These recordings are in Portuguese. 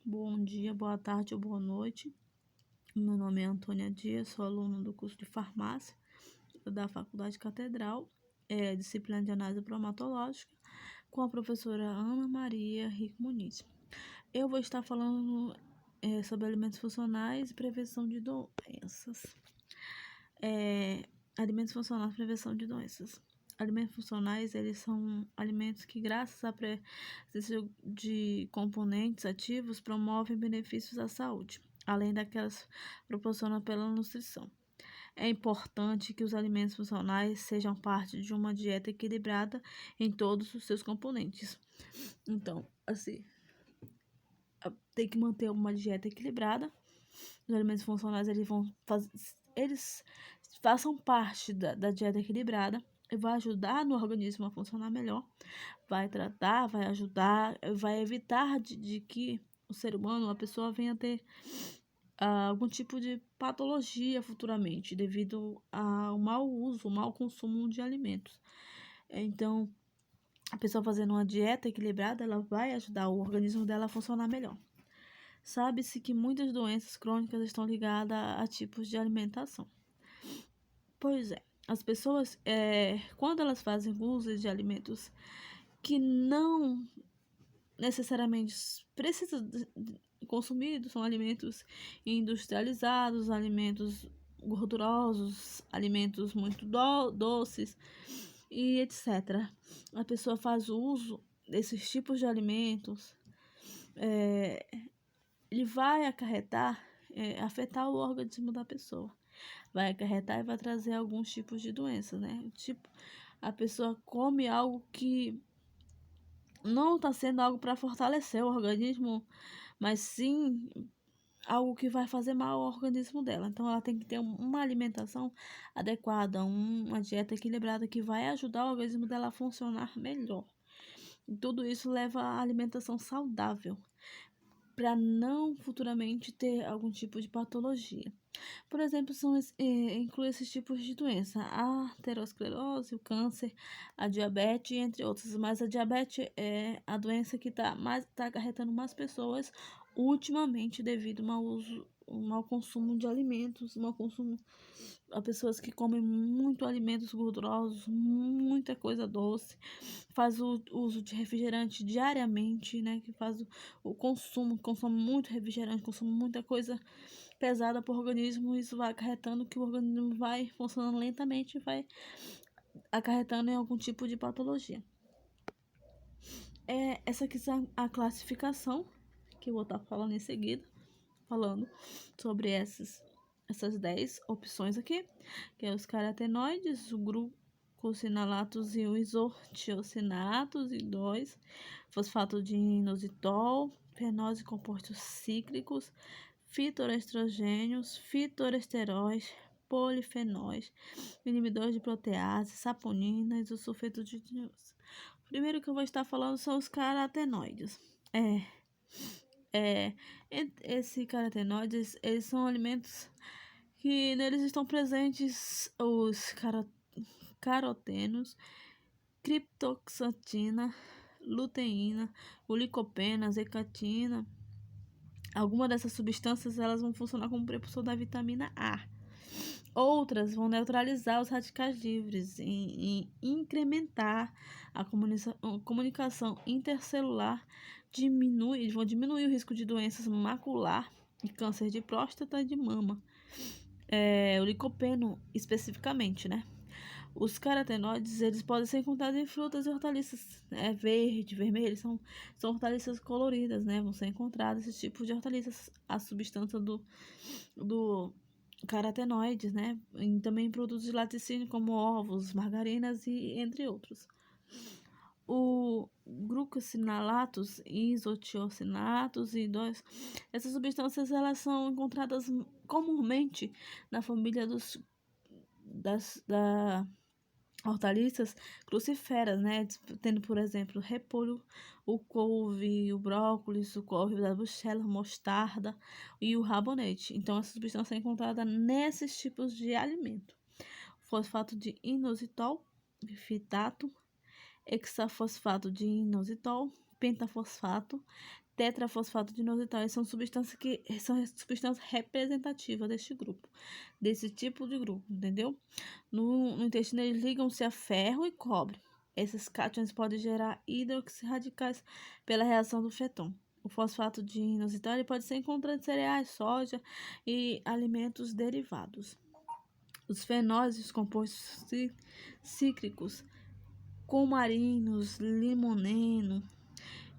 Bom dia, boa tarde ou boa noite. Meu nome é Antônia Dias, sou aluna do curso de farmácia da Faculdade Catedral, disciplina de análise bromatológica, com a professora Ana Maria Rico Muniz. Eu vou estar falando sobre alimentos funcionais e prevenção de doenças. Alimentos funcionais e prevenção de doenças. Alimentos funcionais, eles são alimentos que, graças à presença de componentes ativos, promovem benefícios à saúde, além daquelas proporcionadas pela nutrição. É importante que os alimentos funcionais sejam parte de uma dieta equilibrada em todos os seus componentes. Então, assim, tem que manter uma dieta equilibrada. Os alimentos funcionais, eles façam parte da dieta equilibrada e vai ajudar no organismo a funcionar melhor, vai tratar, vai ajudar, vai evitar de que o ser humano, a pessoa venha a ter algum tipo de patologia futuramente devido ao mau uso, ao mau consumo de alimentos. Então, a pessoa fazendo uma dieta equilibrada, ela vai ajudar o organismo dela a funcionar melhor. Sabe-se que muitas doenças crônicas estão ligadas a tipos de alimentação. Pois é, as pessoas, quando elas fazem uso de alimentos que não necessariamente precisam consumidos, são alimentos industrializados, alimentos gordurosos, alimentos muito doces e etc. A pessoa faz uso desses tipos de alimentos, ele vai acarretar, afetar o organismo da pessoa. Vai acarretar e vai trazer alguns tipos de doenças, né? Tipo, a pessoa come algo que não está sendo algo para fortalecer o organismo, mas sim algo que vai fazer mal ao organismo dela. Então, ela tem que ter uma alimentação adequada, uma dieta equilibrada que vai ajudar o organismo dela a funcionar melhor. E tudo isso leva à alimentação saudável, para não futuramente ter algum tipo de patologia. Por exemplo, inclui esses tipos de doença: a aterosclerose, o câncer, a diabetes, entre outros. Mas a diabetes é a doença que tá acarretando mais pessoas ultimamente devido ao mau consumo de alimentos, mau consumo a pessoas que comem muito alimentos gordurosos, muita coisa doce, faz o uso de refrigerante diariamente, né? Que faz consome muito refrigerante, consome muita coisa pesada para o organismo, isso vai acarretando que o organismo vai funcionando lentamente e vai acarretando em algum tipo de patologia. Essa aqui é a classificação que eu vou estar falando em seguida, falando sobre essas 10 opções aqui, que é os carotenoides, o glucosinolatos e o isotiocinatos e 2, fosfato de inositol, fenóis e compostos cíclicos, fitoestrogênios, fitoesteróis, polifenóis, inibidores de protease, saponinas e o sulfeto de dinose. O primeiro que eu vou estar falando são os carotenoides. Esses carotenoides, eles são alimentos que neles estão presentes os carotenos, criptoxantina, luteína, glicopena, zeaxantina. Algumas dessas substâncias elas vão funcionar como precursor da vitamina A. Outras vão neutralizar os radicais livres e incrementar a comunicação intercelular, vão diminuir o risco de doenças macular e câncer de próstata e de mama. O licopeno especificamente, né? Os carotenoides, eles podem ser encontrados em frutas e hortaliças, verde, vermelho, são hortaliças coloridas, né? Vão ser encontrados esse tipo de hortaliças, a substância do carotenoides, né? E também em produtos de laticínio como ovos, margarinas e entre outros. O glucosinolatos, isotiocinatos e 2, essas substâncias elas são encontradas comumente na família da hortaliças crucíferas, né? Tendo, por exemplo, repolho, o couve, o brócolis, o couve da bruxela, mostarda e o rabanete. Então, essa substância é encontrada nesses tipos de alimento. Fosfato de inositol, fitato, hexafosfato de inositol, pentafosfato, tetrafosfato de inositol são substâncias representativas deste grupo, desse tipo de grupo, entendeu? No intestino eles ligam-se a ferro e cobre. Esses cátions podem gerar hidroxirradicais pela reação do feton. O fosfato de inositol pode ser encontrado em cereais, soja e alimentos derivados. Os fenóis e os compostos cítricos, cumarinos, limoneno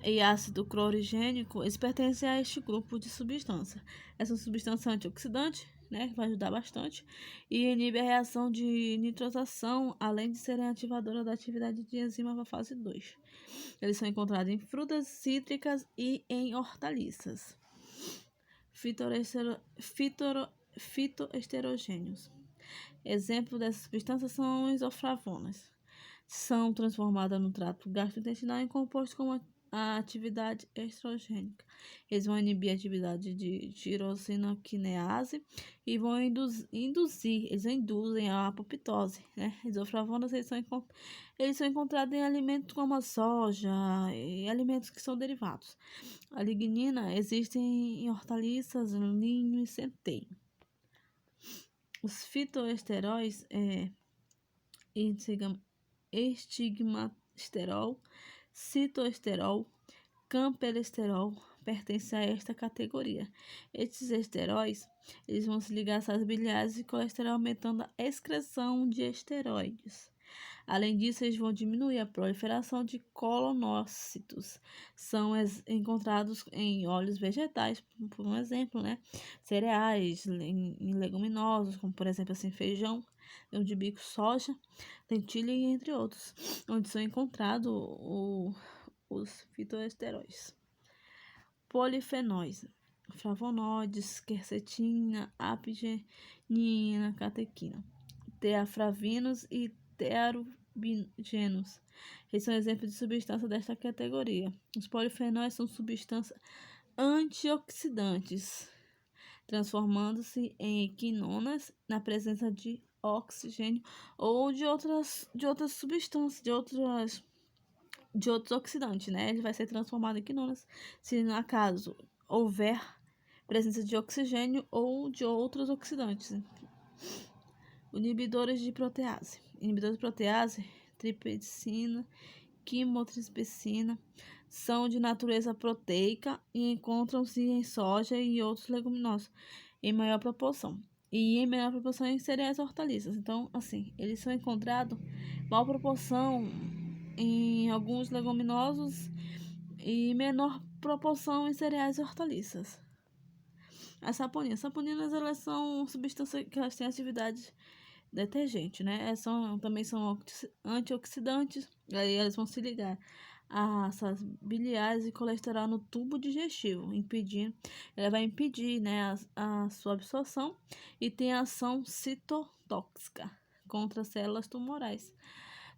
e ácido clorogênico, eles pertencem a este grupo de substâncias. Essa substância antioxidante, né, que vai ajudar bastante, e inibe a reação de nitrosação, além de serem ativadoras da atividade de enzima para fase 2. Eles são encontrados em frutas cítricas e em hortaliças. Fitoesterogênios. Exemplos dessas substâncias são isoflavonas. São transformadas no trato gastrointestinal em compostos com a atividade estrogênica. Eles vão inibir a atividade de tirosina quinease e vão eles induzem a apoptose, né? Isoflavonas, eles são encontrados em alimentos como a soja e alimentos que são derivados. A lignina existe em hortaliças, linho e centeio. Os fitoesteróis estigmasterol, citoesterol, camperesterol pertencem a esta categoria. Estes esteróis eles vão se ligar às sais biliares e colesterol, aumentando a excreção de esteroides. Além disso, eles vão diminuir a proliferação de colonócitos. São encontrados em óleos vegetais, por um exemplo, né? Cereais, em leguminosos, como por exemplo assim, feijão, grão de bico, soja, lentilha e entre outros, onde são encontrados os fitoesteróis. Polifenóis, flavonoides, quercetina, apigenina, catequina, teafravinos e tearubigenos. Eles são exemplos de substâncias desta categoria. Os polifenóis são substâncias antioxidantes, transformando-se em quinonas na presença de oxigênio ou de outras substâncias, de outros oxidantes, né? Ele vai ser transformado em quinonas se no acaso houver presença de oxigênio ou de outros oxidantes. Inibidores de protease. Inibidores de protease, tripsina, quimotripsina, são de natureza proteica e encontram-se em soja e outros leguminosos em maior proporção. E em menor proporção em cereais e hortaliças. Então, assim, eles são encontrados em maior proporção em alguns leguminosos e menor proporção em cereais e hortaliças. As saponinas, elas são substâncias que elas têm atividade detergente, né? Também são antioxidantes, aí elas vão se ligar essas biliares e colesterol no tubo digestivo, ela vai impedir, né, a sua absorção e tem ação citotóxica contra células tumorais.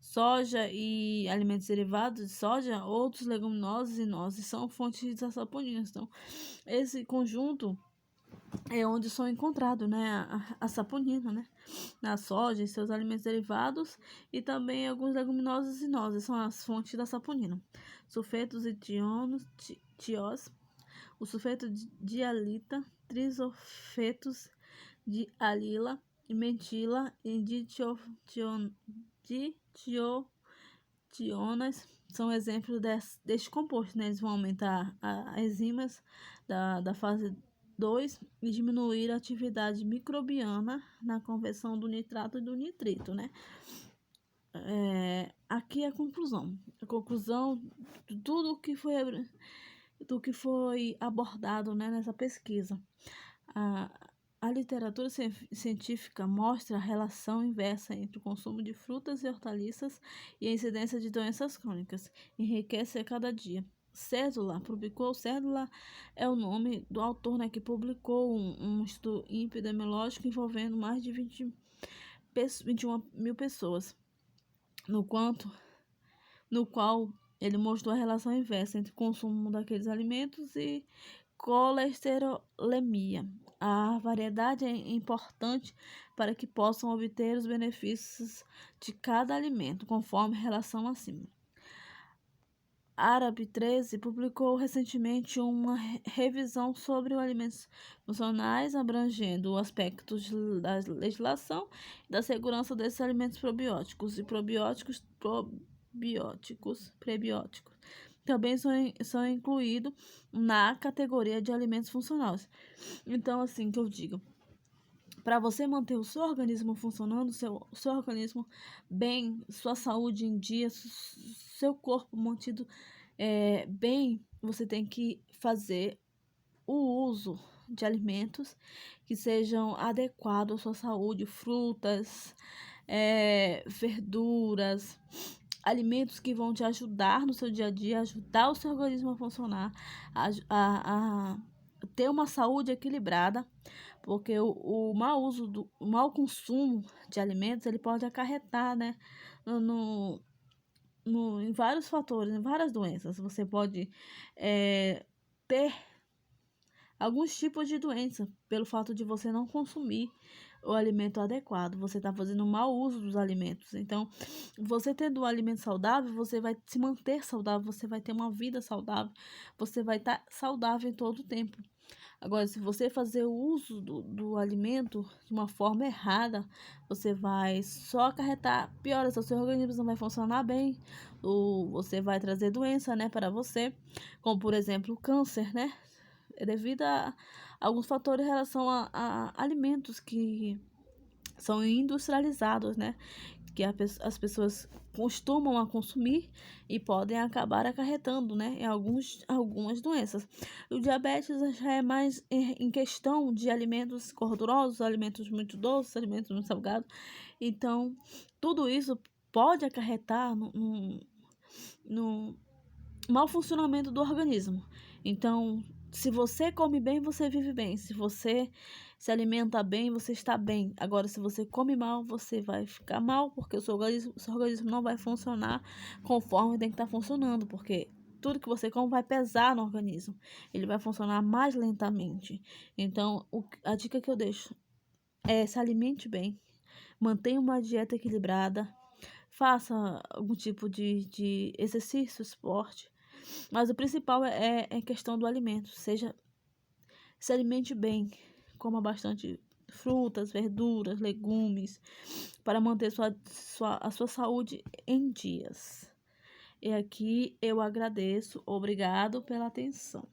Soja e alimentos derivados de soja, outros leguminosos e nozes são fontes de saponinas. Então, esse conjunto é onde são encontrados, né, a saponina, né, na soja e seus alimentos derivados e também alguns leguminosos e nozes são as fontes da saponina. Sulfetos e tiós, o sulfeto de dialita, trisofetos de alila e mentila e ditionas são exemplos deste composto, né? Eles vão aumentar as enzimas da fase 2 e diminuir a atividade microbiana na conversão do nitrato e do nitrito, né? Aqui é a conclusão. A conclusão de tudo que foi abordado, né, nessa pesquisa. A literatura científica mostra a relação inversa entre o consumo de frutas e hortaliças e a incidência de doenças crônicas. Enriquece a cada dia. Cédula é o nome do autor, né, que publicou um estudo epidemiológico envolvendo mais de 21 mil pessoas, no qual ele mostrou a relação inversa entre o consumo daqueles alimentos e colesterolemia. A variedade é importante para que possam obter os benefícios de cada alimento, conforme a relação acima. Árabe 13 publicou recentemente uma revisão sobre os alimentos funcionais, abrangendo aspectos da legislação e da segurança desses alimentos probióticos e prebióticos. Também são incluídos na categoria de alimentos funcionais. Então, assim que eu digo, para você manter o seu organismo funcionando, seu organismo bem, sua saúde em dia, seu corpo mantido bem, você tem que fazer o uso de alimentos que sejam adequados à sua saúde, frutas, verduras, alimentos que vão te ajudar no seu dia a dia, ajudar o seu organismo a funcionar, a ter uma saúde equilibrada, porque o mau uso, o mau consumo de alimentos, ele pode acarretar, né, em vários fatores, em várias doenças. Você pode ter alguns tipos de doença pelo fato de você não consumir o alimento adequado. Você está fazendo um mau uso dos alimentos. Então, você tendo um alimento saudável, você vai se manter saudável, você vai ter uma vida saudável, você vai estar saudável em todo o tempo. Agora, se você fazer o uso do alimento de uma forma errada, você vai só acarretar piores, o seu organismo não vai funcionar bem, você vai trazer doença, né, para você, como por exemplo o câncer, né, devido a alguns fatores em relação a alimentos que são industrializados, né, que as pessoas costumam a consumir e podem acabar acarretando, né, em algumas doenças. O diabetes já é mais em questão de alimentos gordurosos, alimentos muito doces, alimentos muito salgados. Então, tudo isso pode acarretar no mau funcionamento do organismo. Então, se você come bem, você vive bem. Se você se alimenta bem, você está bem. Agora, se você come mal, você vai ficar mal, porque o seu organismo não vai funcionar conforme tem que estar funcionando, porque tudo que você come vai pesar no organismo. Ele vai funcionar mais lentamente. Então, a dica que eu deixo é se alimente bem, mantenha uma dieta equilibrada, faça algum tipo de exercício, esporte. Mas o principal é questão do alimento. Se alimente bem, coma bastante frutas, verduras, legumes, para manter a sua saúde em dias. E aqui eu agradeço. Obrigado pela atenção.